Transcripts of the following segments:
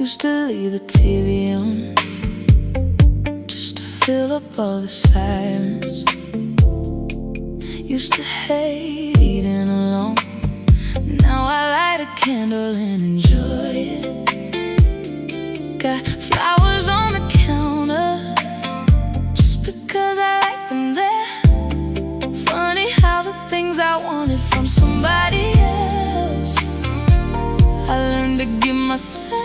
Used to leave the TV on just to fill up all the silence. Used to hate eating alone. Now I light a candle and enjoy it. Got flowers on the counter just because I like them there. Funny how the things I wanted from somebody else I learned to give myself.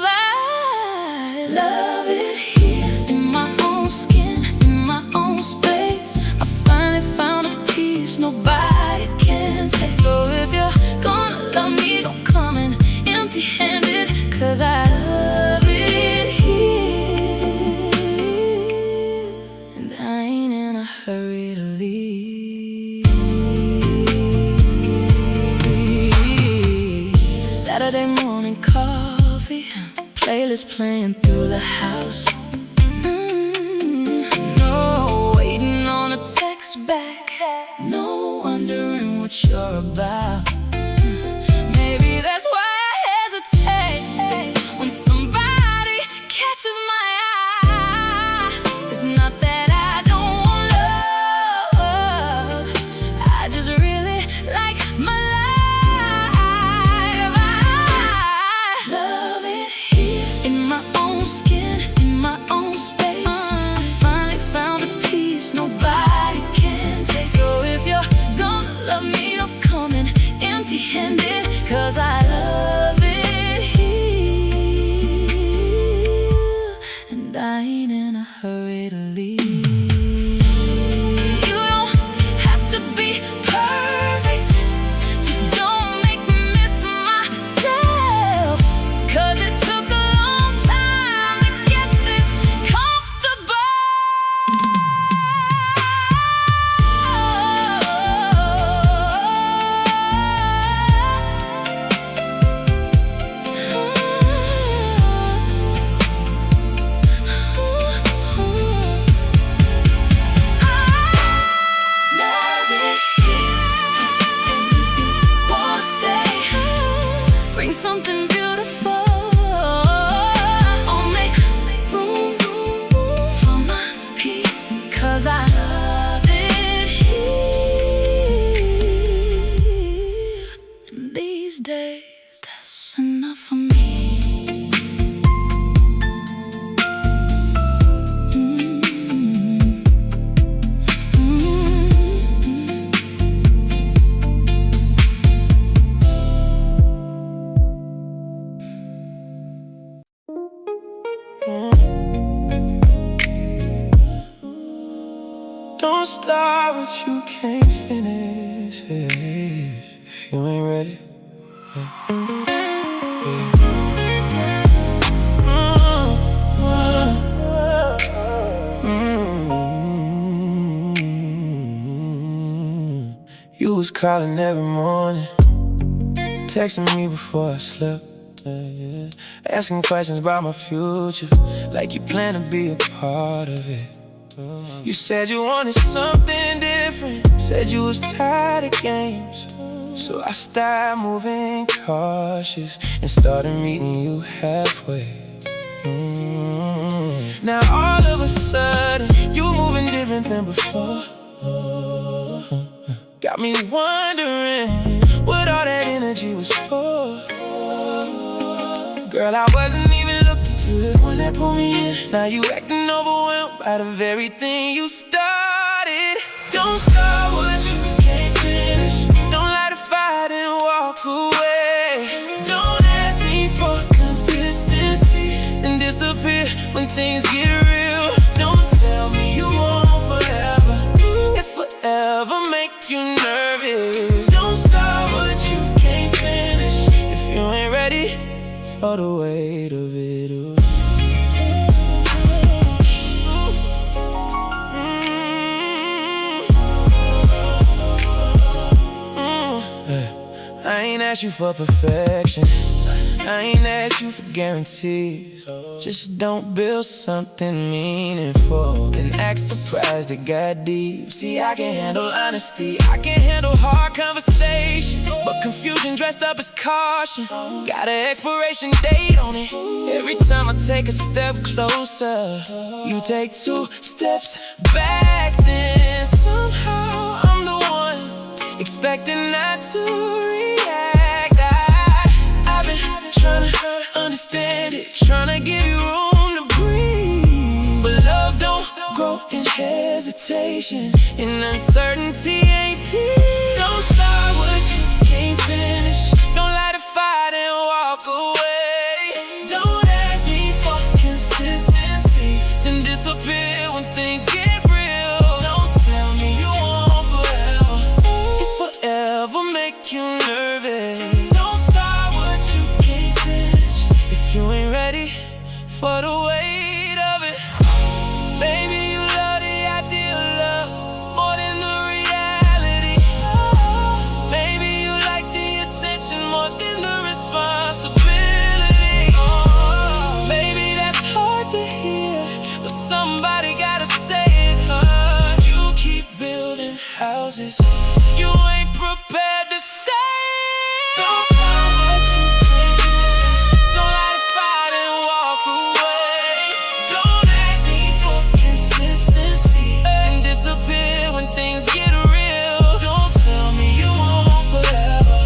I love it here in my own skin, in my own space. I finally found a peace nobody can take. So if you're gonna love me, don't come in empty-handed, 'cause I love it here, and I ain't in a hurry to leave. Saturday morning coffee, playlist playing through the house. No waiting on a text back, no wondering what you're about. Maybe that's why I hesitate when somebody catches my eye. It's not that I don't want love, I just really like my life. I love it here in my own skin, in my own space. I finally found a peace nobody can take. So if you're gonna love me, don't come in empty-handed, 'cause I love it here, and I ain't in a hurry to leave. You don't have to be perfect, just don't make me miss myself, 'cause it took a long time to get this comfortable. Bring something beautiful. I'll make room for my peace, 'cause I love it here. And these days, that's enough for me. Don't start what you can't finish, if you ain't ready. You was calling every morning, texting me before I slept, asking questions about my future, like you plan to be a part of it. You said you wanted something different, said you was tired of games. So I started moving cautious and started meeting you halfway. Now all of a sudden, you moving different than before. Got me wondering what all that energy was for. Girl, I wasn't even looking good when they pulled me in. Now you acting overwhelmed by the very thing you started. Don't start what you can't finish. Don't light a fire and walk away. Don't ask me for consistency, then disappear when things get real. Don't tell me you want forever, if forever make you nervous. Don't start what you can't finish. If you ain't ready for the weight of it all. I ain't asked you for perfection, I ain't asked you for guarantees. Just don't build something meaningful, then act surprised it got deep. See, I can handle honesty, I can handle hard conversations, but confusion dressed up as caution got an expiration date on it. Every time I take a step closer, you take 2 steps back. Then somehow I'm the one expecting not to react. I've been trying to understand it, trying to give you room to breathe. But love don't grow in hesitation, and uncertainty ain't peace. Don't start what you can't finish, don't light a fire and walk away. Don't ask me for consistency, then disappear when things get real. Don't tell me you want forever, if forever make you nervous. Don't start what you can't finish, if you ain't ready for the weight of it. Baby, you love the idea of love more than the reality. Baby, you like the attention more than the responsibility. Maybe that's hard to hear, but somebody gotta say it. You keep building houses you ain't prepared to stay. Don't start what you can't finish, don't light a fire and walk away. Don't ask me for consistency, and disappear when things get real. Don't tell me you want forever,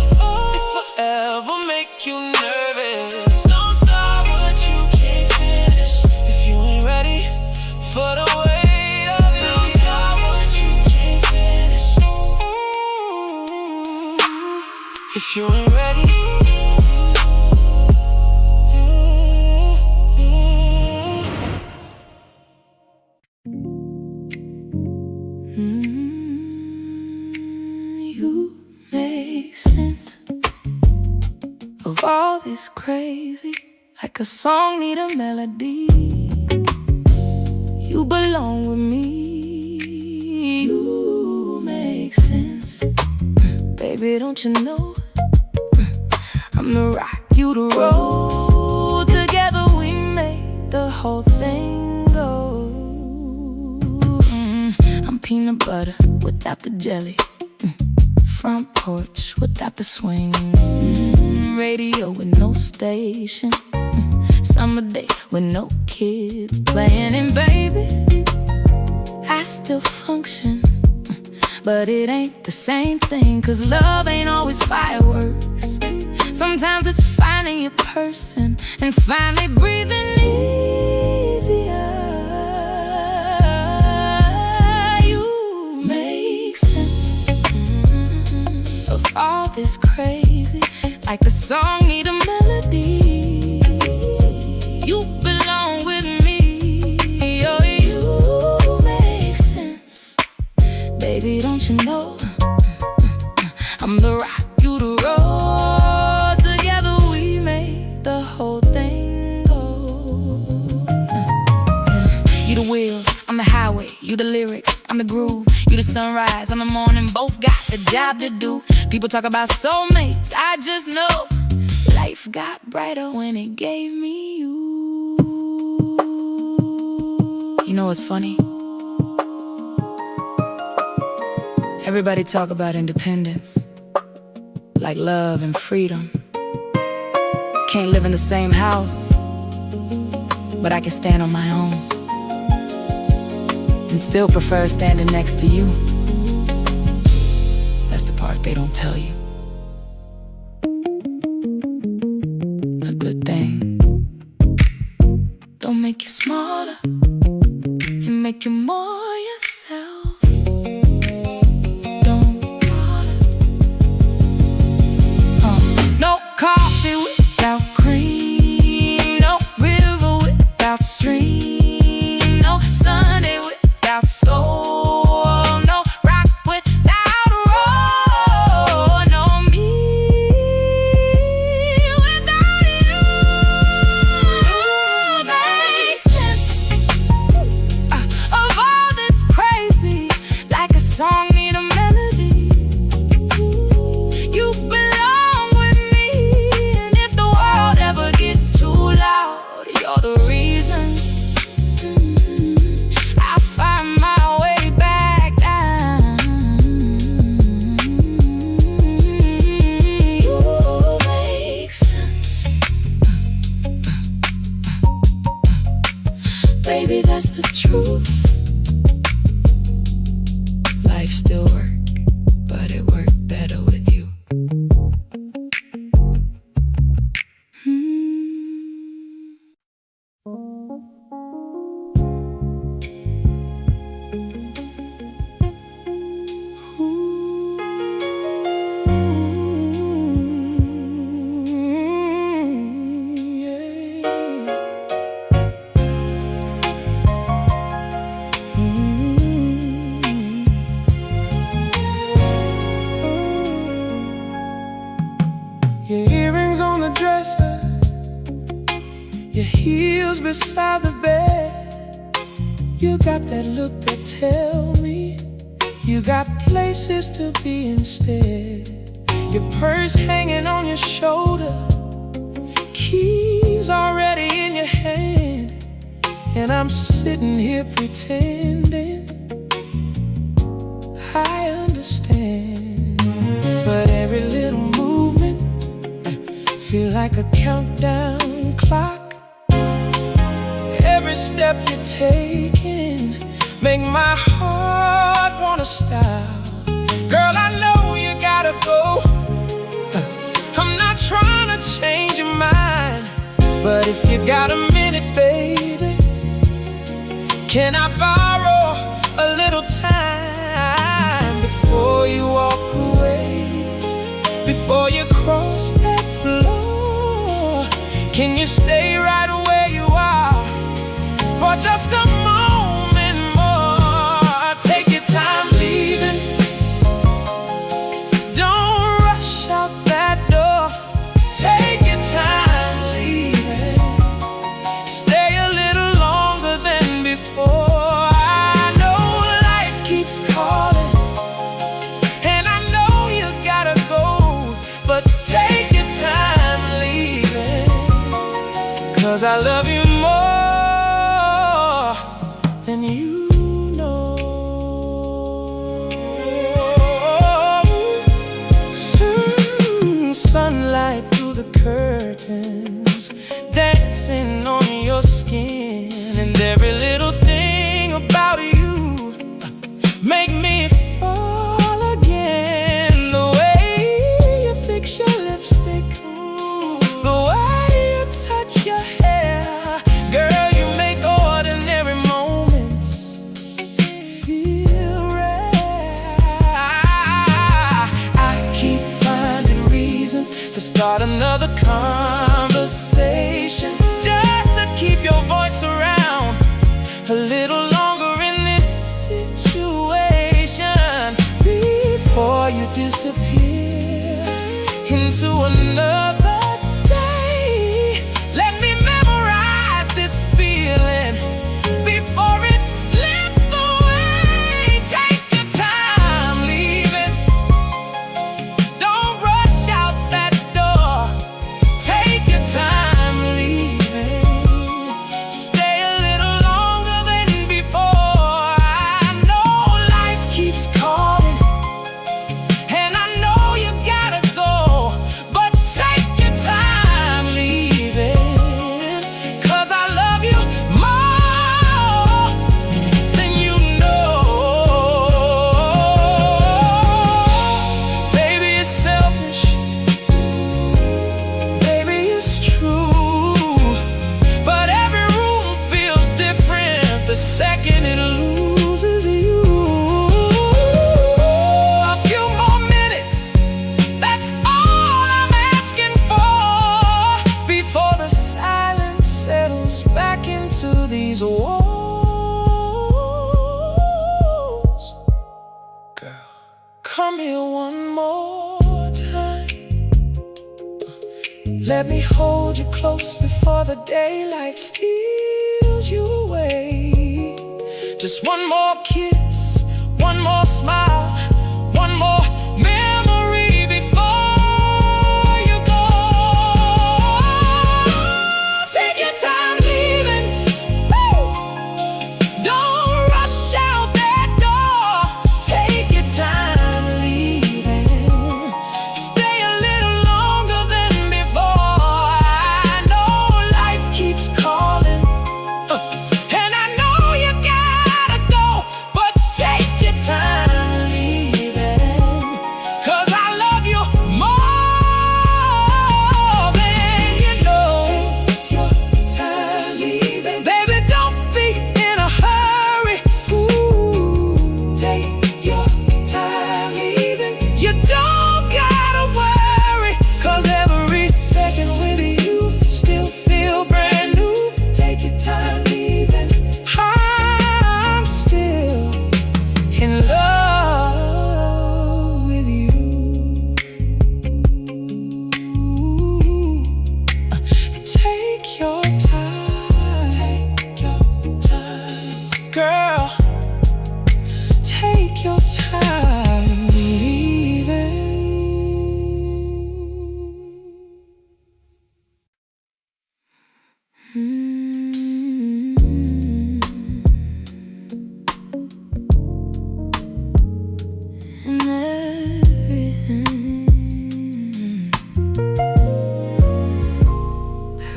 if forever make you nervous. Don't start what you can't finish, if you ain't ready for the weight of it. Don't start what you can't finish, if you ain't ready. You make sense of all this crazy, like a song need a melody. You belong with me. You make sense, baby. Don't you know I'm the rock, you the roll. Together we make the whole thing go. I'm peanut butter without the jelly, front porch without the swing, radio with no station, summer day with no kids playing. And baby, I still function, but it ain't the same thing, 'cause love ain't always fireworks. Sometimes it's finding your person and finally breathing easier. You make sense of all this crazy, like a song need a melody. You belong with me. Oh, you make sense, baby. Don't you know I'm the rock, you the roll. Together we make the whole thing go. You the wheels, I'm the highway. You the lyrics, I'm the groove. You the sunrise, I'm the morning. Both got a job to do. People talk about soulmates, I just know life got brighter when it gave me you. You know what's funny? Everybody talk about independence, like love and freedom. Can't live in the same house, but I can stand on my own, and still prefer standing next to you. That's the part they don't tell you. A good thing don't make you smarter, it make you more yourself. Don't bother. No coffee without cream, no river without stream, no Sunday without soul, no rock without roll, no me without you. Makes sense of all your heels beside the bed. You got that look that tell me you got places to be instead. Your purse hanging on your shoulder, keys already in your hand, and I'm sitting here pretending I understand. But every little movement feel like a countdown clock. Every step you're taking make my heart wanna stop. Girl, I know you gotta go. I'm not trying to change your mind, but if you got a minute, baby, can I borrow a little time before you walk away, before you cross that floor? Can you stay right where you are for just a moment more? Take your time leaving. Don't rush out that door. Take your time leaving. Stay a little longer than before. I know life keeps calling, and I know you gotta go, but take your time leaving, 'cause I love you more than you know. Soon, sunlight through the curtains, dancing on your skin, and every little thing about you make me fall again. The way you fix your lipstick, the way you touch your hair, girl, you make ordinary moments feel rare. I keep finding reasons to start another conversation, just to keep your voice around a little longer in this situation, before you disappear into another day. Let me memorize this feeling before it slips away. Take your time leaving. Don't rush out that door. Take your time leaving. Stay a little longer than before. I know life keeps calling, and I know you gotta go, but take your time leaving, 'cause I love you more than you know. Baby, it's selfish, baby, it's true, but every room feels different the second it loses you. A few more minutes, that's all I'm asking for, before the silence settles back into these walls. Girl, come here one more time. Let me hold you close before the daylight steals you away. Just one more kiss, one more smile, one more memory before you go. Take your time leaving. Woo! Don't rush out that door. Take your time leaving. Stay a little longer than before. I know life keeps calling, and I know you gotta go, but take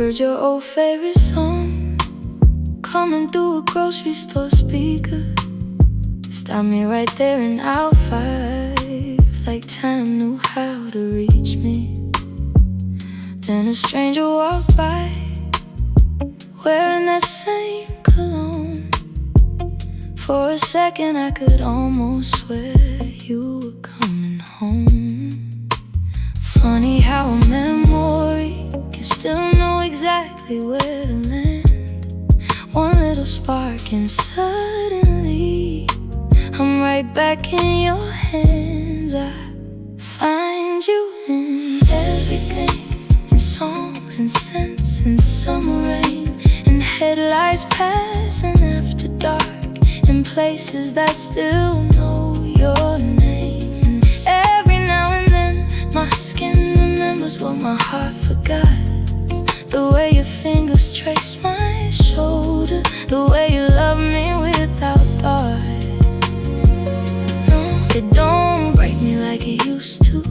Heard your old favorite song coming through a grocery store speaker. Stop me right there in aisle 5, like time knew how to reach me. Then a stranger walked by, wearing that same cologne. For a second I could almost swear you were coming home. Funny how a memory can still know exactly where to land. One little spark and suddenly I'm right back in your hands. I find you in everything, in songs and scents and summer rain, in headlights passing after dark, in places that still know your name. And every now and then my skin remembers what my heart forgot. The way your fingers trace my shoulder, the way you love me without thought. No, it don't break me like it used to.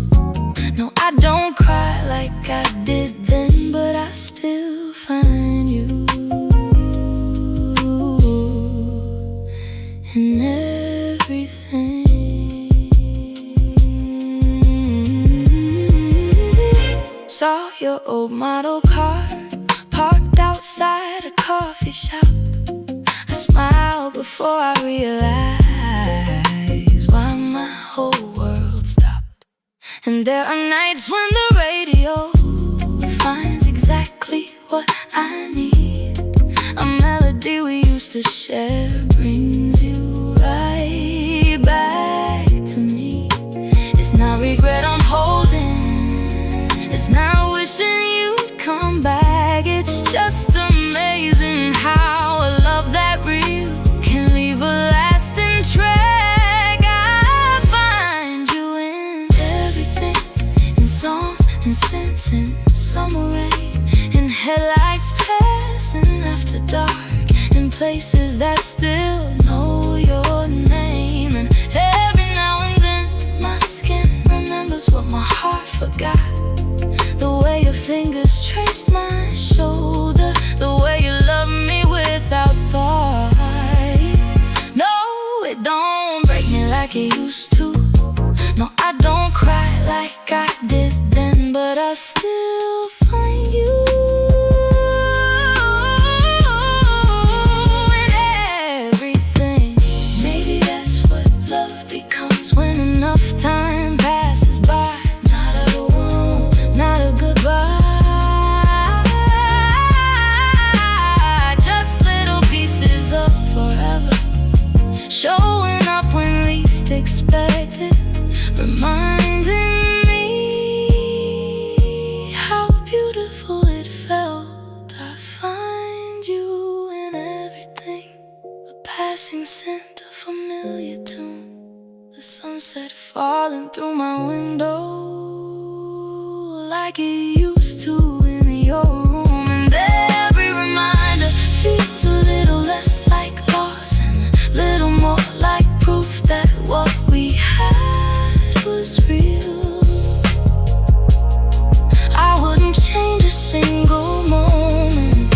No, I don't cry like I did then, but I still find you in everything. Saw your old model car parked outside a coffee shop. I smiled before I realized why my whole world stopped. And there are nights when the radio finds exactly what I need. A melody we used to share brings you right back to me. It's not regret I'm holding, it's not wishing you'd come back. It's just amazing how a love that real can leave a lasting track. I find you in everything, in songs and scents and summer rain, in headlights passing after dark, in places that still know your name. And every now and then my skin remembers what my heart forgot. The way your fingers traced my shoulder, the way you love me without thought. No, it don't break me like it used to. No, I don't cry like I did then, but I still find you in everything. Maybe that's what love becomes when enough time passes by. Not a wound, not a goodbye, just little pieces of forever showing up when least expected, reminding me how beautiful it felt. I find you in everything, a passing scent, a familiar tune, the sunset falling through my window like it used to in your room. And every reminder feels a little less like loss and a little more like proof that what we had was real. I wouldn't change a single moment,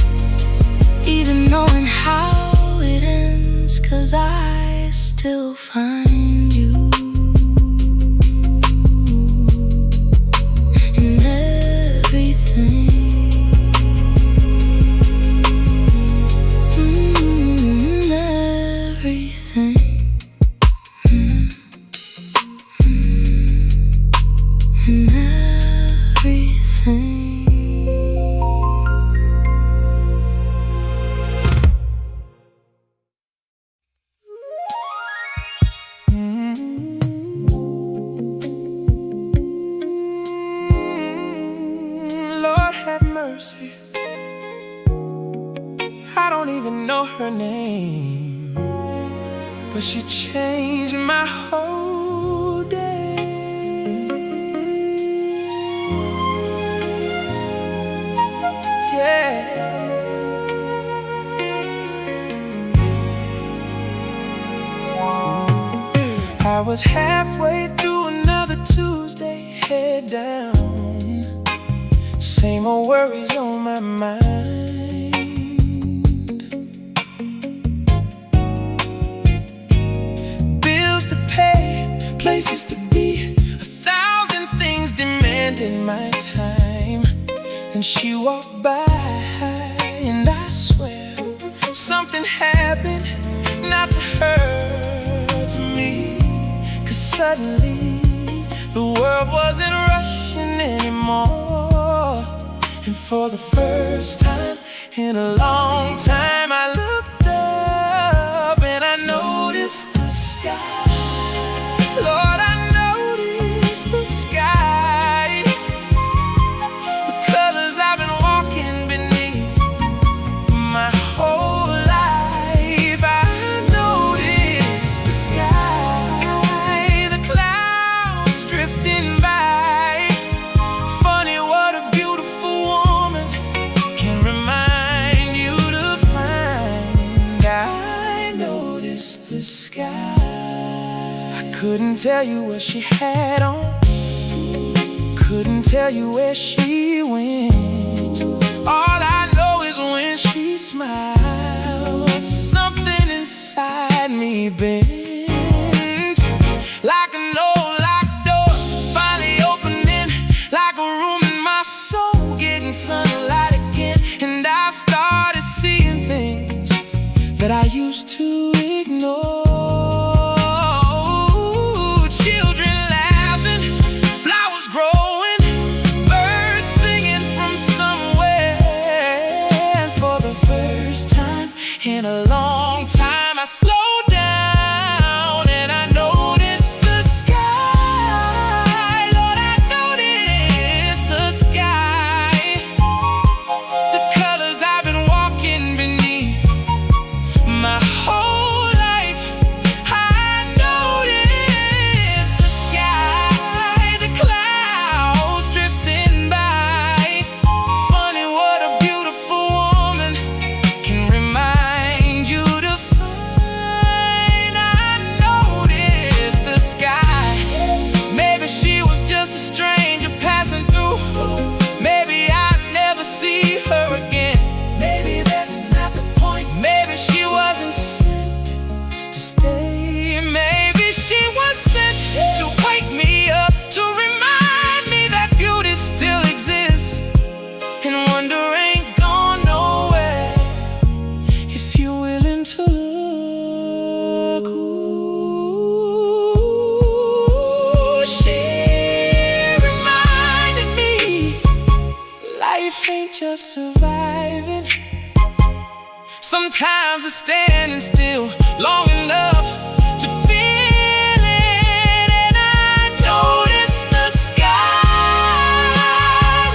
even knowing how it ends, 'cause I still find you in everything. In everything. In everything. Lord have mercy, I don't even know her name, but she changed my whole day. Yeah. I was halfway through another Tuesday, head down, same old worries on my mind. Bills to pay, places to be, 1,000 things demanding my time. And she walked by, and I swear something happened, not to her, to me. 'Cause suddenly the world wasn't rushing anymore. And for the first time in a long time, I looked up and I noticed the sky. Lord, I noticed the sky. The colors I've been walking beneath my whole life. I noticed the sky, the clouds drifting by. Funny what a beautiful woman can remind you to find. I noticed the sky. I couldn't tell you what she had on, couldn't tell you where she went. All I know is when she smiled, something inside me bent. Like an old locked door finally opening, like a room in my soul getting sunlight again. And I started seeing things that I used to ignore. Children laughing, flowers growing, birds singing from somewhere. And for the first time in a long time, I slowed down and I noticed the sky. Lord, I noticed the sky. The colors I've been walking beneath my whole life. I noticed the sky, the clouds drifting by. Funny what a beautiful woman can remind you to find. I noticed the sky. Maybe she was just a stranger passing through. Maybe I'd never see her again. Maybe that's not the point. Maybe she wasn't sent to stay. Maybe she was sent to wake me up, to remind me that beauty still exists and wonder ain't gone nowhere. If you're willing to look, ooh, she reminded me life ain't just surviving. Sometimes it's standing still long enough to feel it. And I noticed the sky.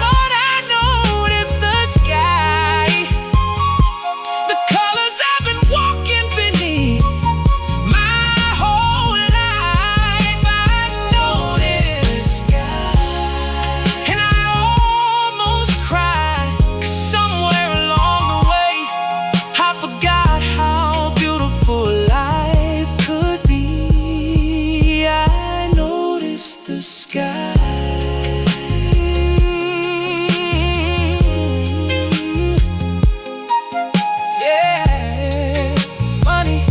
Lord, I noticed the sky. The colors I've been walking beneath my whole life. I noticed the sky. And I almost cried, 'cause somewhere along the way I forgot how beautiful life could be. I noticed the sky. Yeah, funny.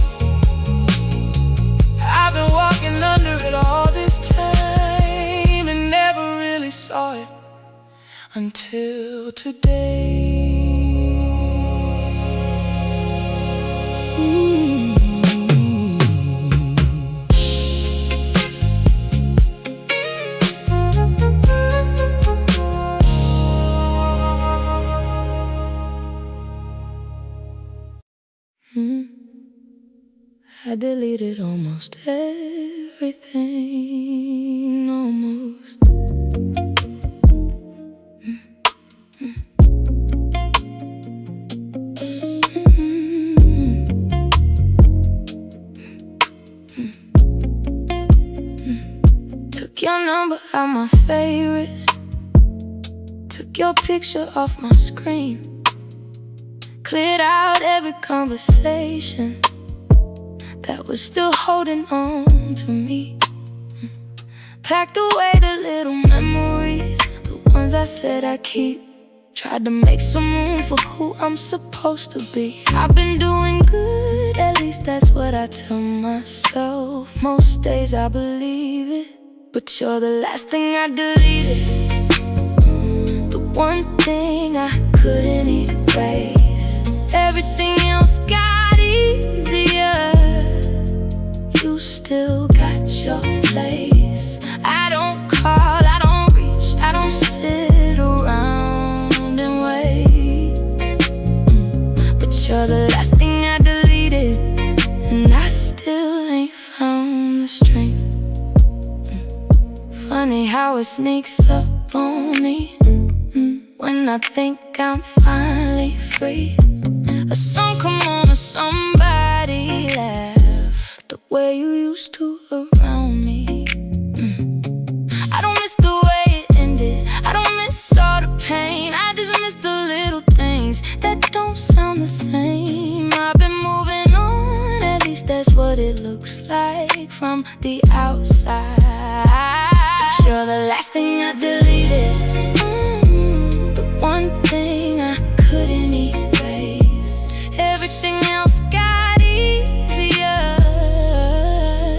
I've been walking under it all this time and never really saw it until today. I deleted almost everything, almost. Took your number out my favorites, took your picture off my screen, cleared out every conversation that was still holding on to me. Packed away the little memories, the ones I said I'd keep. Tried to make some room for who I'm supposed to be. I've been doing good, at least that's what I tell myself. Most days I believe it, but you're the last thing I deleted. The one thing I couldn't erase. Everything else got easier. You still got your place. I don't call, I don't reach, I don't sit around and wait. But you're the last thing I deleted, and I still ain't found the strength. Funny how it sneaks up on me when I think I'm finally free. A song come on or somebody laugh the way you used to around me. I don't miss the way it ended, I don't miss all the pain. I just miss the little things that don't sound the same. I've been moving on, at least that's what it looks like from the outside. But you're the last thing I deleted. The one thing I couldn't erase. Everything else got easier.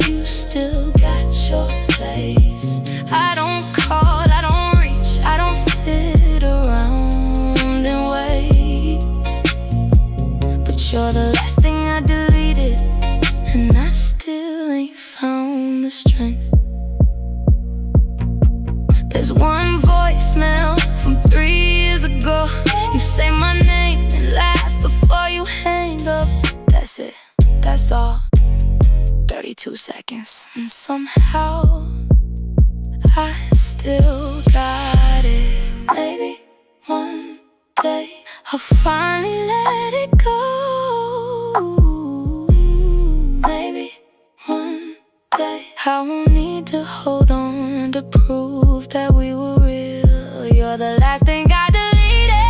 You still got your place. I don't call, I don't reach, I don't sit around and wait. But you're the last thing I deleted, and I still ain't found the strength. There's one voicemail from 3 years ago. You say my name and laugh before you hang up. That's it, that's all. 32 seconds, and somehow I still got it. Maybe one day I'll finally let it go. Maybe one day I won't need to hold on to prove that we were real. You're the last thing I deleted,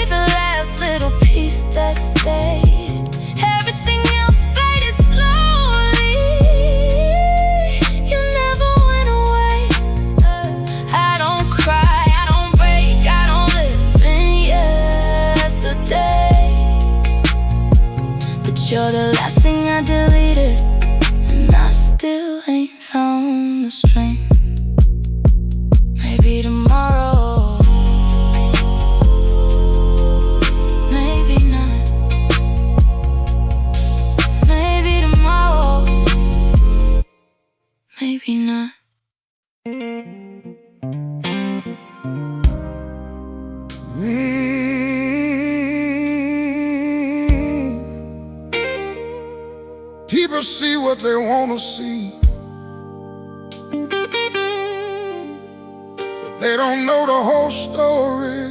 the last little piece that stayed. Everything else faded slowly. You never went away. I don't cry, I don't break, I don't live in yesterday. But you're the last thing I deleted, and I still ain't found the strength. Maybe tomorrow, maybe not. Maybe tomorrow, maybe not. People see what they want to see, but they don't know the whole story.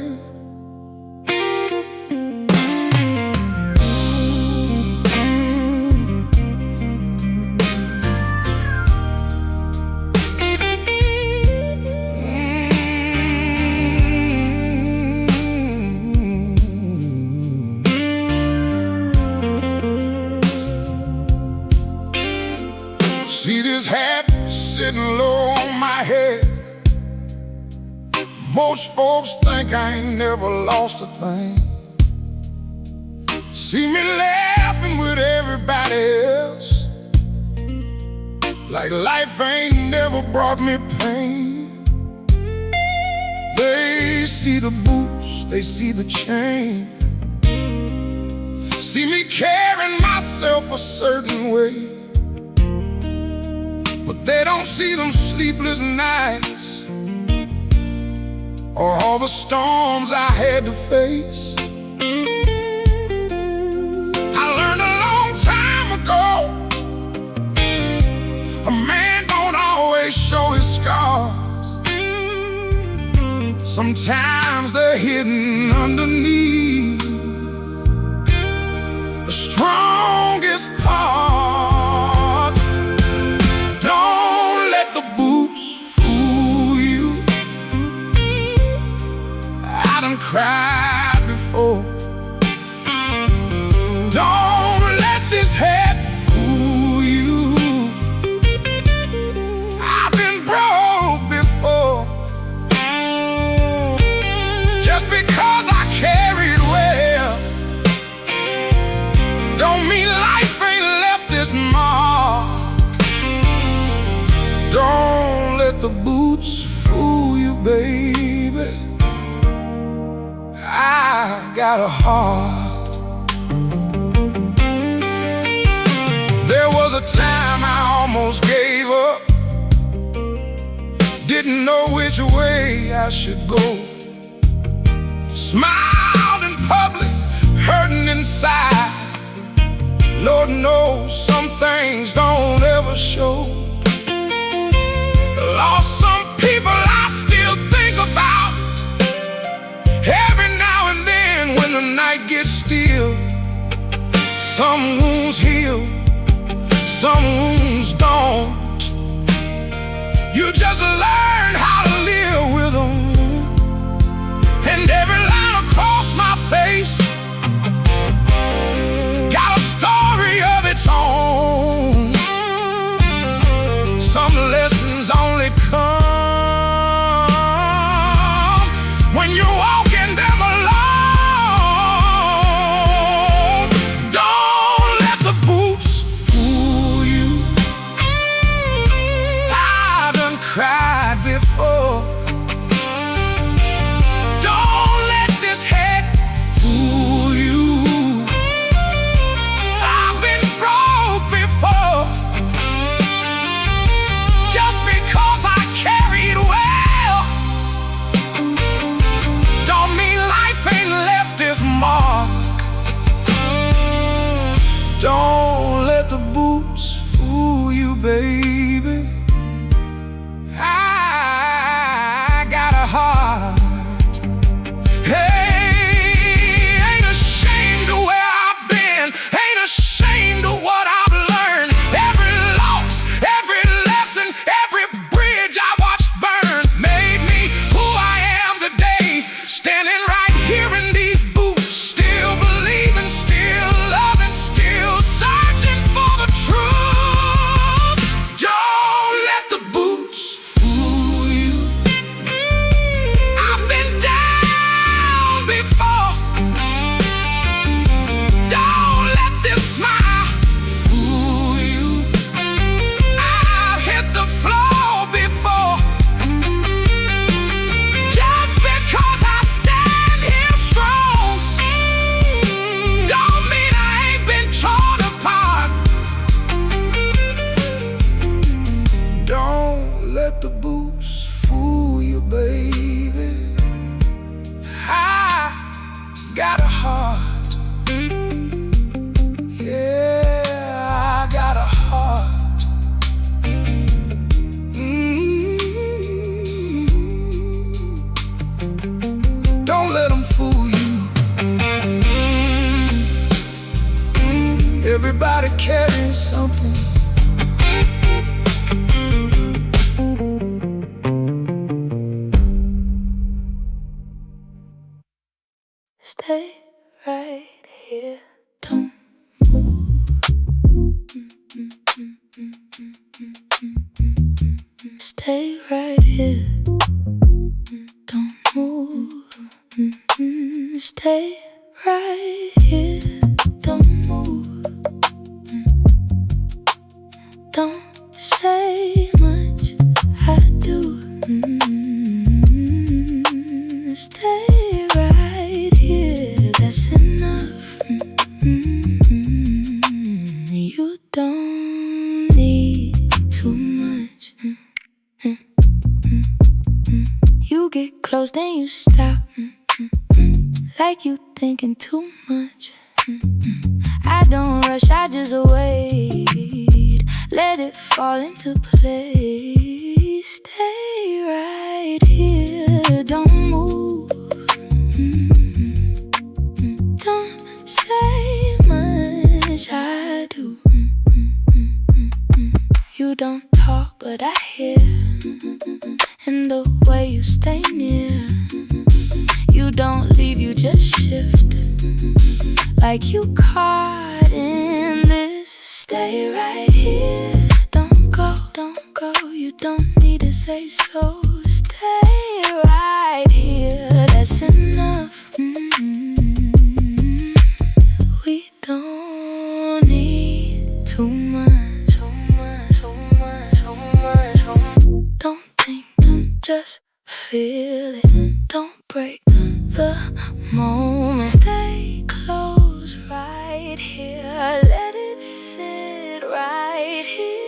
See this hat sitting low on my head. Most folks think I ain't never lost a thing. See me laughing with everybody else, like life ain't never brought me pain. They see the boots, they see the chain, see me carrying myself a certain way, but they don't see them sleepless nights or all the storms I had to face. I learned a long time ago, a man don't always show his scars. Sometimes they're hidden underneath the strongest parts. Don't let the boots fool you. I done cried before. Don't let this head fool you. I've been broke before. baby. I got a heart. There was a time I almost gave up. Didn't know which way I should go. Smiled in public, hurting inside. Lord knows some things don't ever show. Lost some people I still think about. Every now and then when the night gets still. Some wounds heal, some wounds don't. You just learn how to live with them. And every line across my face got a story of its own. Some lessons only come when you're walking them alone. Don't let the boots fool you. I done cried before. Don't let this head fool you. I've been broke before. Just because I carried well don't mean life ain't left its mark. Don't let the boots fool you, baby. I got a heart. Hey, ain't ashamed of where I've been. Ain't ashamed of what I've learned. Every loss, every lesson, every bridge I watched burn made me who I am today. Standing right here in these boots, still believing, still loving, still searching for the truth. Don't let the boots fool you. I've been down before. Don't let this smile fool you. I've hit the floor before. Just because I stand here strong don't mean I ain't been torn apart. Don't let the boots fool you, baby. I got a heart. Yeah, I got a heart. Don't let them fool you. Everybody carries something. Stay right here. Don't move. Stay right here. Don't move. Stay right here. Don't move. Don't say much. I do. Stay right here. That's enough. You don't need too much. You get close, then you stop. Like you thinking too much. I don't rush, I just wait. Let it fall into place. Stay right here, don't move. Don't say much, I do. You don't talk, but I hear. And the way you stay near. You don't leave, you just shift. Like you caught in this. Stay right here. Don't go, you don't need to say so. Stay right here, that's enough. We don't need too much. Don't think, just Feel it, don't break the moment. Stay close right here. Let it sit right here.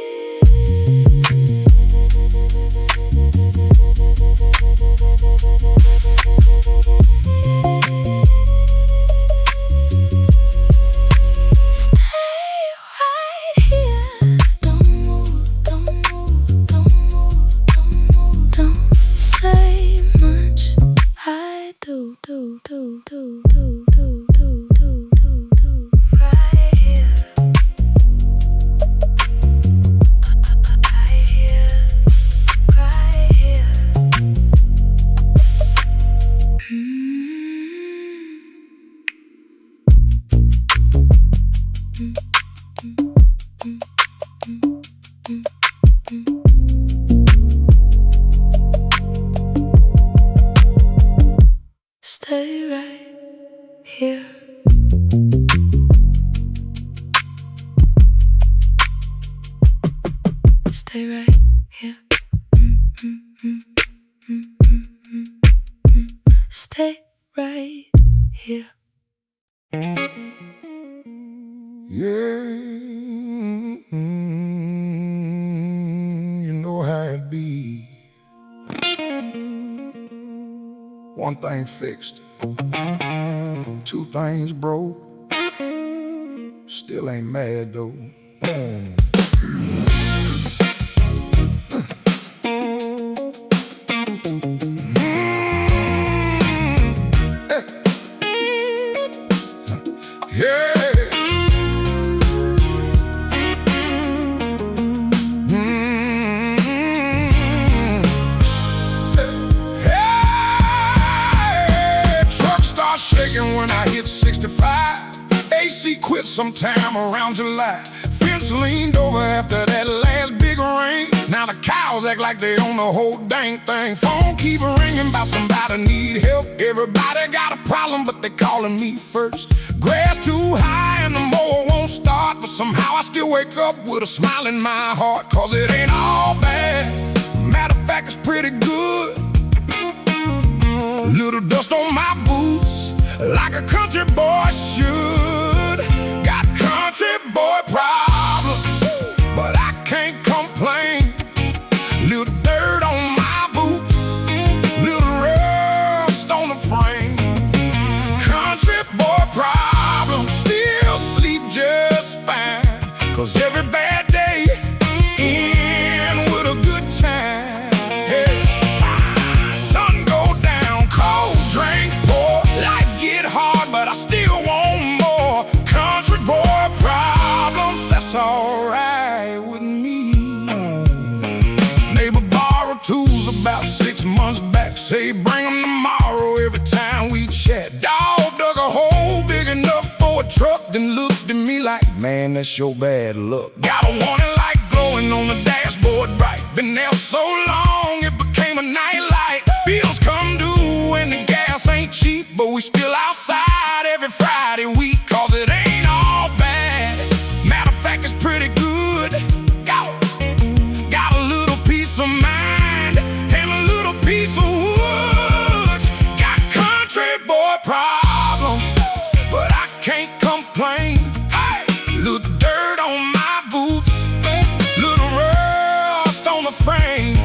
Stay right here. Stay right here. Stay right here. Yeah, you know how it be. One thing fixed, two things broke. Still ain't mad though. Shaking when I hit 65. AC quit sometime around July. Fence leaned over after that last big rain. Now the cows act like they own the whole dang thing. Phone keep ringing about somebody need help. Everybody got a problem, but they calling me first. Grass too high and the mower won't start, but somehow I still wake up with a smile in my heart. Cause it ain't all bad. Matter of fact, it's pretty good. Little dust on my boots, like a country boy should. Got country boy problems, but I can't complain. Little dirt on my boots, little rust on the frame. Country boy problems, still sleep just fine. Cause every bad day end with a good time. That's alright with me. Neighbor borrowed tools about 6 months back. Say bring them tomorrow every time we chat. Dog dug a hole big enough for a truck, then looked at me like, man, that's your bad luck. Got a warning light glowing on the dashboard bright. Been there so long it became a nightlight. Bills come due and the gas ain't cheap, but we still outside every Friday week. Cause it ain't all bad. Matter of fact, it's pretty good. Got a little peace of mind and a little piece of woods. Got country boy problems, but I can't complain. Hey, little dirt on my boots, little rust on the frame.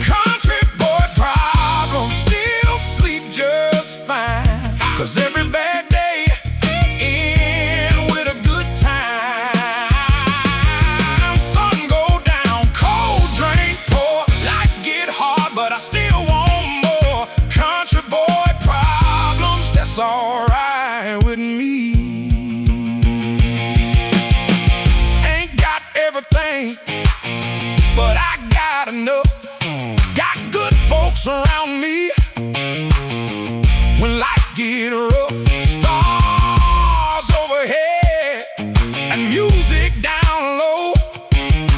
Country boy problems, still sleep just fine. Cause every bad day end with a good time. Sun go down, cold drink pour. Life get hard, but I still want more. Country boy problems, that's alright with me. Ain't got everything, but I got enough. Got good folks around me when life get rough. Stars overhead and music down low.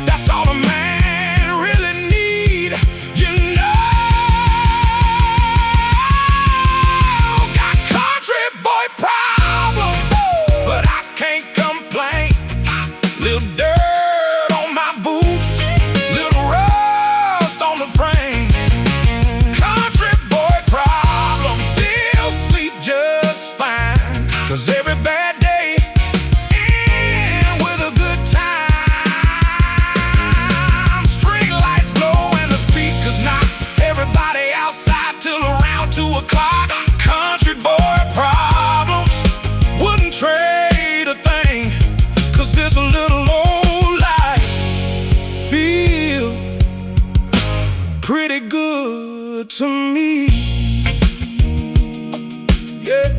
That's all a man really need, you know. Got country boy problems, but I can't complain. Little dirt on my boots, little rust on the frame. good to me. Yeah.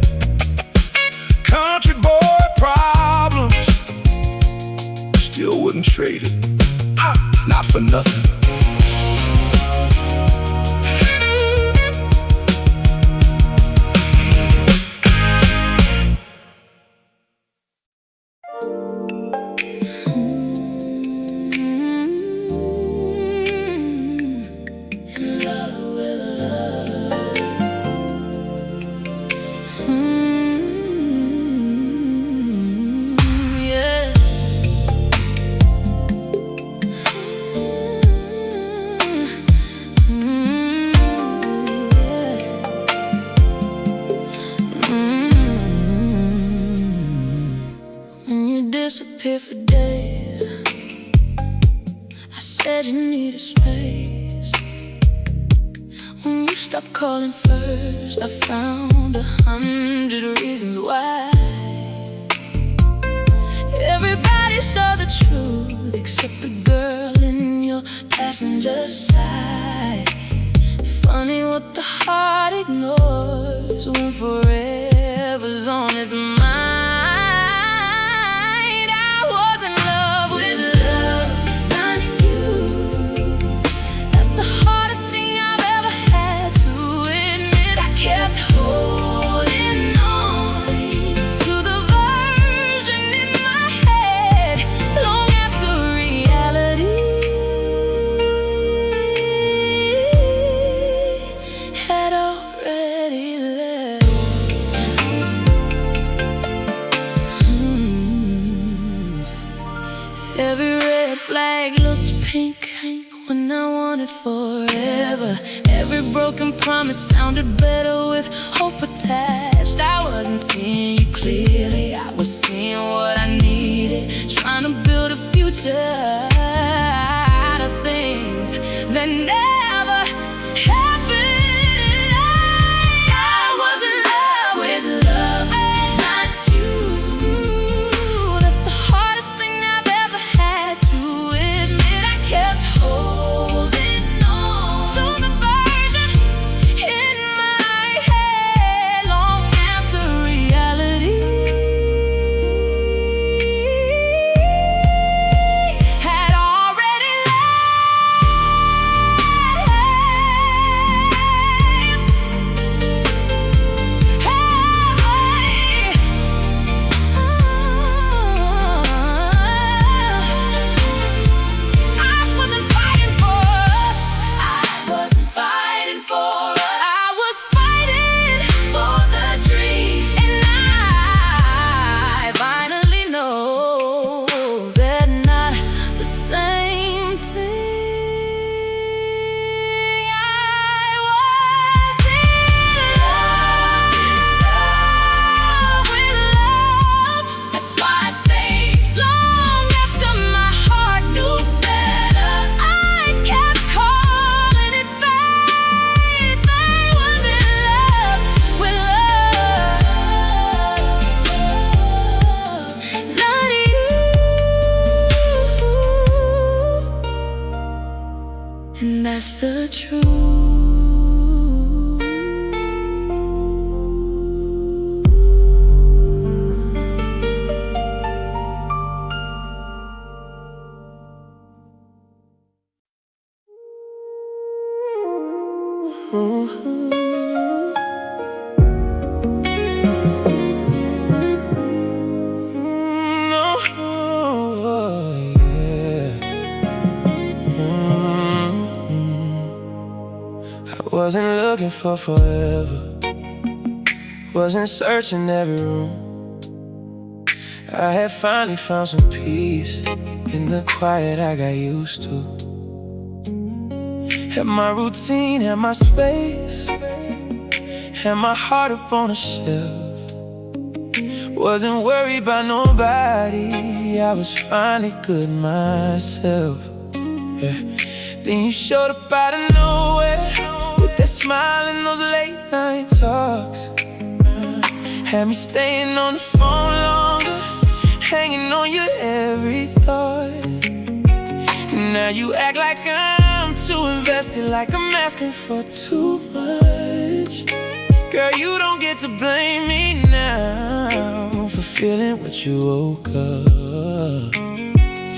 Country boy problems, still wouldn't trade it, not for nothing. Disappear for days. I said you needed space. When you stopped calling first, I found 100 reasons why. Everybody saw the truth except the girl in your passenger side. Funny what the heart ignores when forever's on its mind. Every red flag looked pink when I wanted forever. Every broken promise sounded better with hope attached. I wasn't seeing you clearly, I was seeing what I needed. Trying to build a future out of things that never happened. I was in love with love, not you. That's the hardest thing I've ever had to admit. I kept holding on to the version in my head long after reality had already and that's the truth. Wasn't looking for forever, wasn't searching every room. I had finally found some peace in the quiet I got used to. Had my routine, had my space, had my heart up on a shelf. Wasn't worried about nobody, I was finally good myself. Yeah. Then you showed up out of nowhere with that smile and those late night talks. Had me staying on the phone longer, hanging on your every thought. And now you act like I'm too you invested like I'm asking for too much. Girl, you don't get to blame me now for feeling what you woke up.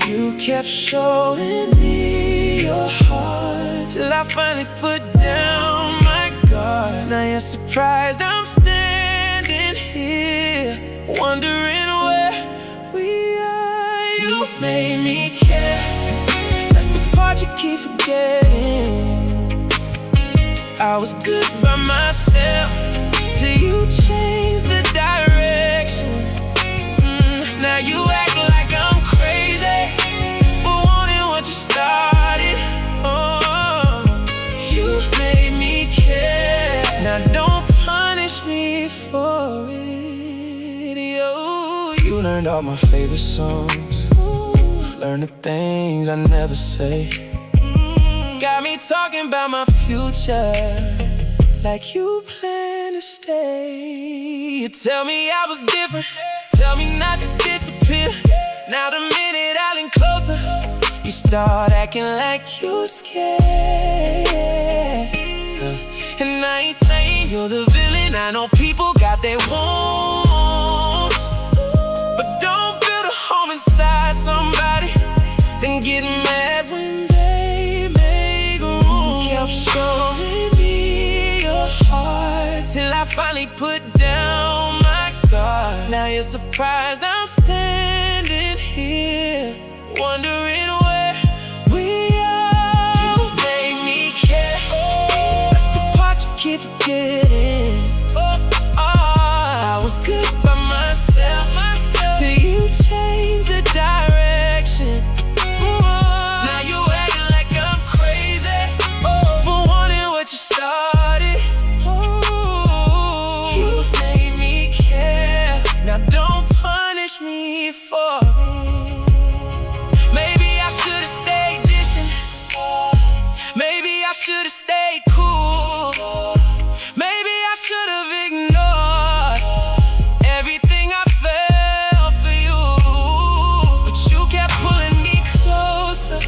You kept showing me your heart till I finally put down my guard. Now you're surprised I'm standing here wondering where we are. You made me care, that's the part you keep forgetting. I was good by myself till you changed the direction. Now you act like I'm crazy for wanting what you started. Oh, you made me care. Now don't punish me for it. Yo, you learned all my favorite songs, learned the things I never say. Got me talking about my future like you plan to stay. You tell me I was different, tell me not to disappear. Now the minute I lean closer, you start acting like you're scared. And I ain't saying you're the villain, I know people got their wants, but don't build a home inside somebody, then get mad when they make room. Kept showing me your heart till I finally put down my guard. Now you're surprised I'm standing here wondering where we are. You made me care, that's the part you keep forgetting. I was good by myself till you changed the direction. Now you acting like I'm crazy for wanting what you started. You made me care. Now don't punish me for it. Maybe I should've stayed distant. Maybe I should've stayed cool. Maybe I should've ignored everything I felt for you. But you kept pulling me closer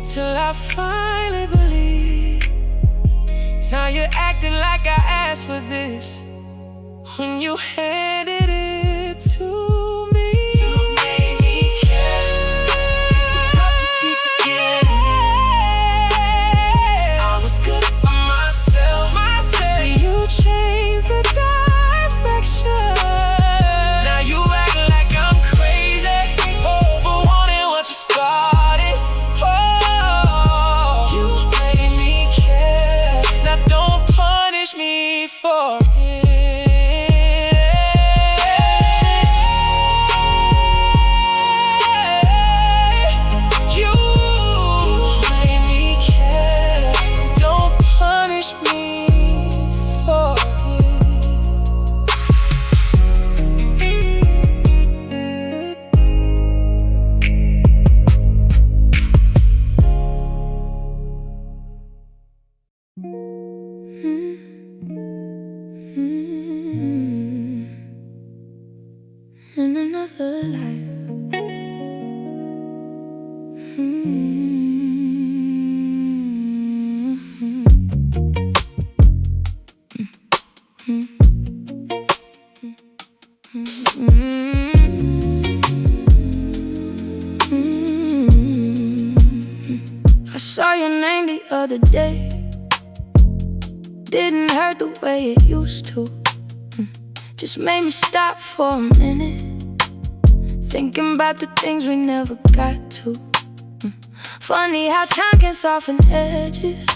till I finally believed. Now you're acting like I asked for this when you handed it to me. You made me care, it's the part you keep forgetting. I was good by myself till you changed the direction. Now you act like I'm crazy for wanting what you started. Oh, you made me care. Now don't punish me for it. You made me care. Don't punish me for it. In another life. I saw your name the other day. Didn't hurt the way it used to. Just made me stop for a minute, thinking about the things we never got to. Funny how time can soften edges,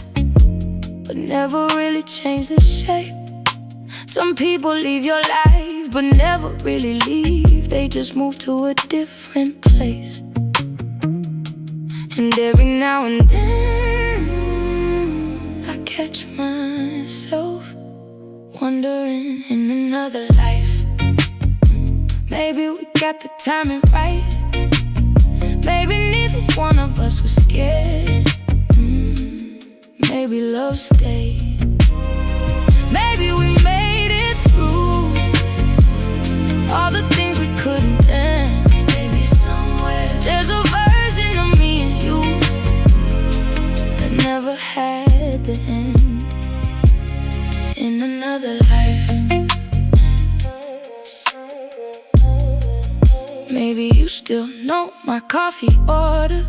but never really change the shape. Some people leave your life, but never really leave. They just move to a different place. And every now and then I catch myself wondering, in another life, maybe we got the timing right. Maybe neither one of us was scared. Maybe love stayed. Maybe we made it through all the things we couldn't then. Maybe somewhere there's a version of me and you that never in another life. Maybe you still know my coffee order.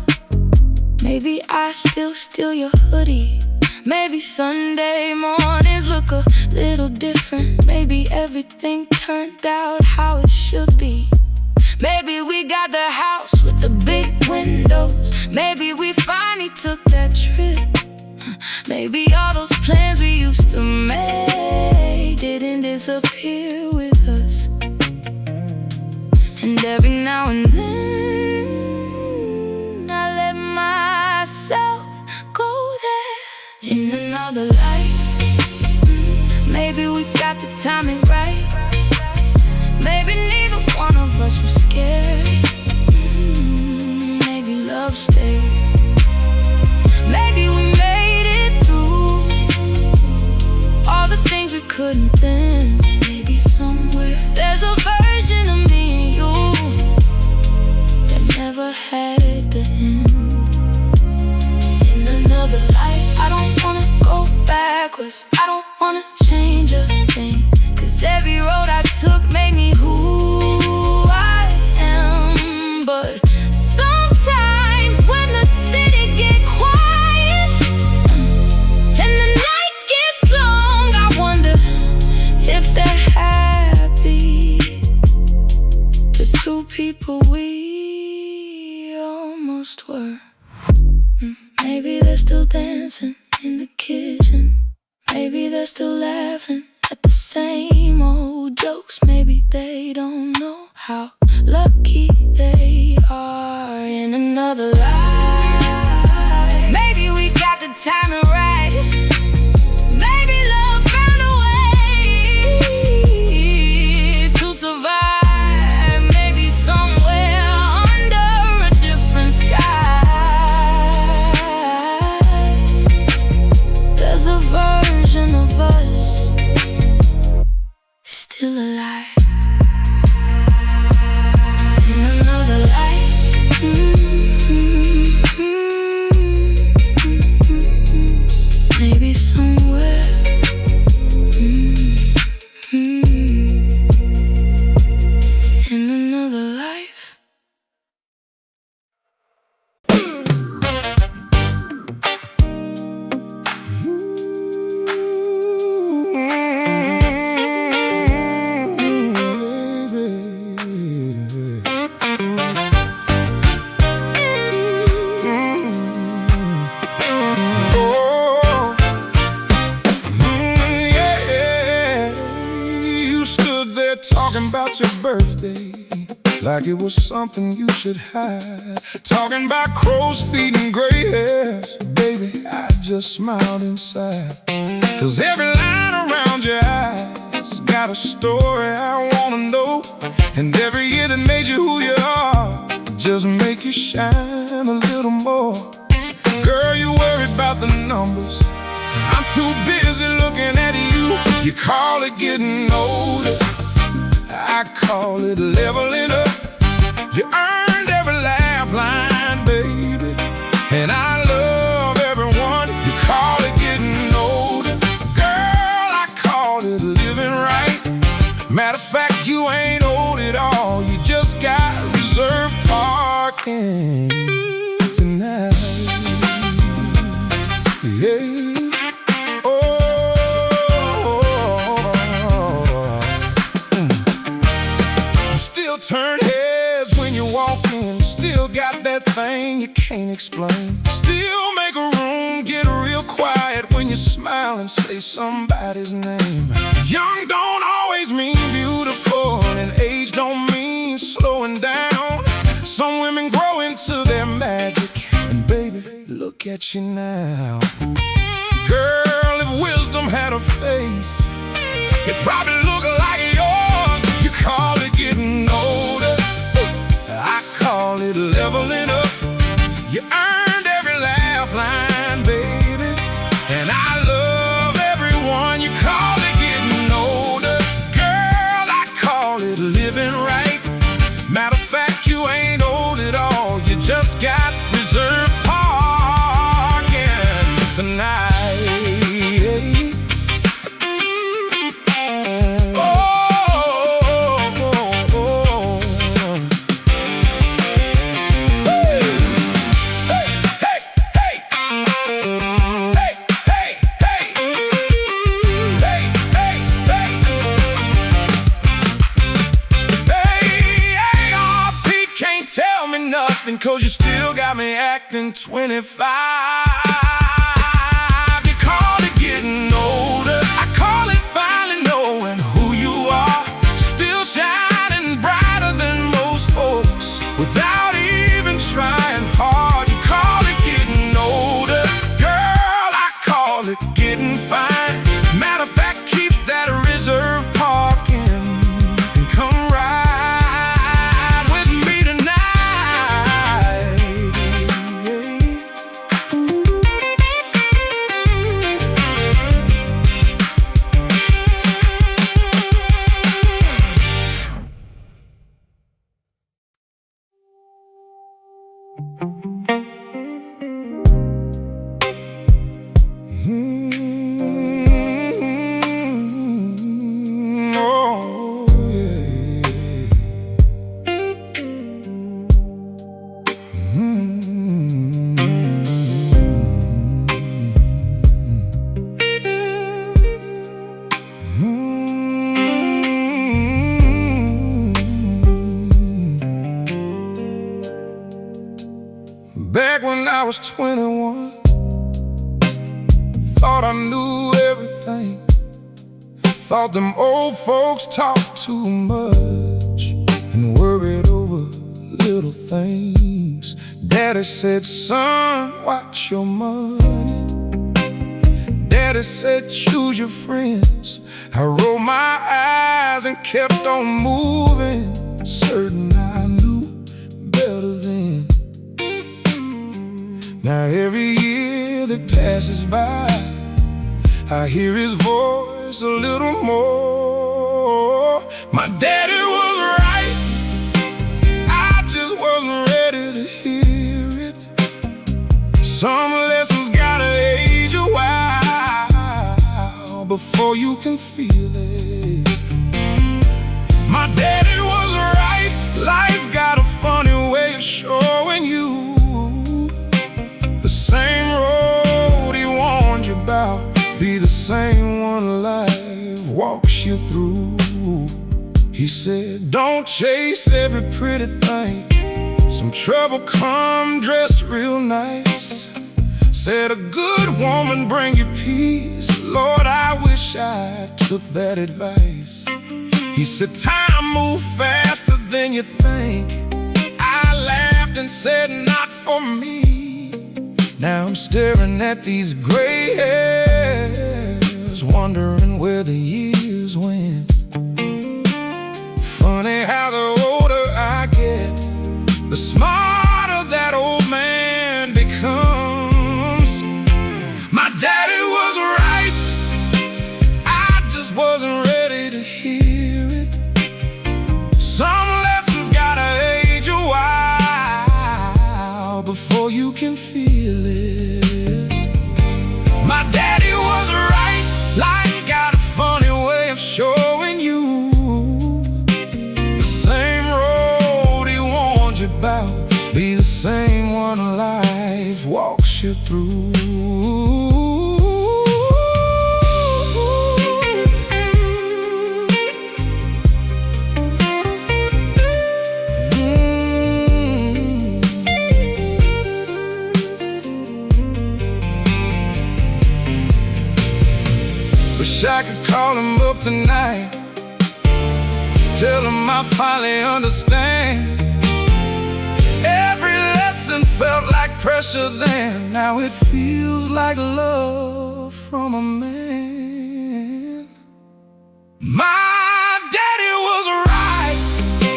Maybe I still steal your hoodie. Maybe Sunday mornings look a little different. Maybe everything turned out how it should be. Maybe we got the house with the big windows. Maybe we finally took that trip. Maybe all those plans we used to make didn't disappear with us. And every now and then I let myself go there. In another life, maybe we got the timing right. Maybe neither one of us was scared. Maybe love stayed. Maybe we made it through all the things we couldn't then. Maybe somewhere there's a version of me and you that never had to end. In another life, I don't wanna go backwards. I don't wanna change a thing, 'cause every road I took made me who I am. But sometimes when the city get quiet and the night gets long, I wonder if they're happy, the two people we almost were. Maybe they're still dancing in the kitchen. Maybe they're still laughing at the same old jokes. Maybe they don't know how lucky they are in another life. Maybe we got the timing right. Maybe love found a way to survive. Maybe somewhere under a different sky, there's a version of us still alive. In another life, maybe somewhere, in another life. Talking about your birthday like it was something you should hide. Talking about crow's feet and gray hairs. Baby, I just smiled inside, 'cause every line around your eyes got a story I wanna know. And every year that made you who you are just make you shine a little more. Girl, you worry about the numbers, I'm too busy looking at you. You call it getting older, I call it leveling up. You earned every laugh line, baby, and I love everyone. You call it getting older, girl, I call it living right. Matter of fact, you ain't old at all. You just got reserved parking tonight. Yeah. Turn heads when you walk in. Still got that thing you can't explain. Still make a room get real quiet when you smile and say somebody's name. Young don't always mean beautiful, and age don't mean slowing down. Some women grow into their magic, and baby, look at you now. Girl, if wisdom had a face, it probably looked like yours. You call it getting older, I call it leveling up. You earned every laugh line, baby, and I love everyone. You call it getting older, girl, I call it living right. Matter of fact, you ain't old at all. You just got reserved parking tonight. acting 25. You call it getting older, I call it finally knowing who you are. Still shining brighter than most folks without even trying hard. You call it getting older, girl, I call it getting fine. Matter of fact, keep that reserve parking and come ride with me tonight. Oh, yeah. Back when I was 21, thought I knew everything. Thought them old folks talked too much and worried over little things. Daddy said, son, watch your money. Daddy said, choose your friends. I rolled my eyes and kept on moving, certain I knew better then. Now every year that passes by, I hear his voice a little more. My daddy was right, I just wasn't ready to hear it. Some lessons gotta age a while before you can feel it. My daddy was right, life got a funny way of showing you the same road he warned you about, be the same one life walks you through. He said, don't chase every pretty thing. Some trouble come dressed real nice. Said a good woman bring you peace. Lord, I wish I took that advice. He said, time moves faster than you think. I laughed and said, not for me. Now I'm staring at these gray hairs, wondering where the years went. Funny how the older I get, the smarter that old man becomes. My daddy was right, I just wasn't ready to hear it. Some lessons gotta age a while before you can feel it. My daddy was right, life got a funny way of showing you the same road he warned you about, be the same one life walks you through. Wish I could call him up tonight, tell him I finally understand. Every lesson felt like pressure then, now it feels like love from a man. My daddy was right,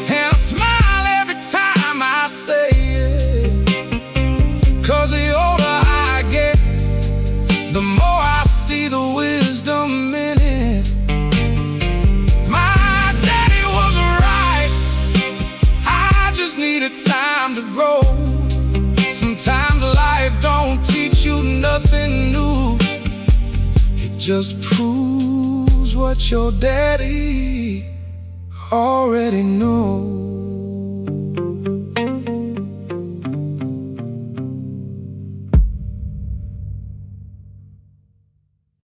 and I smile every time I say it. 'Cause the older I get, the more I see the wisdom in it. My daddy was right, I just needed time to grow. Sometimes life don't teach you nothing new, it just proves what your daddy already knows.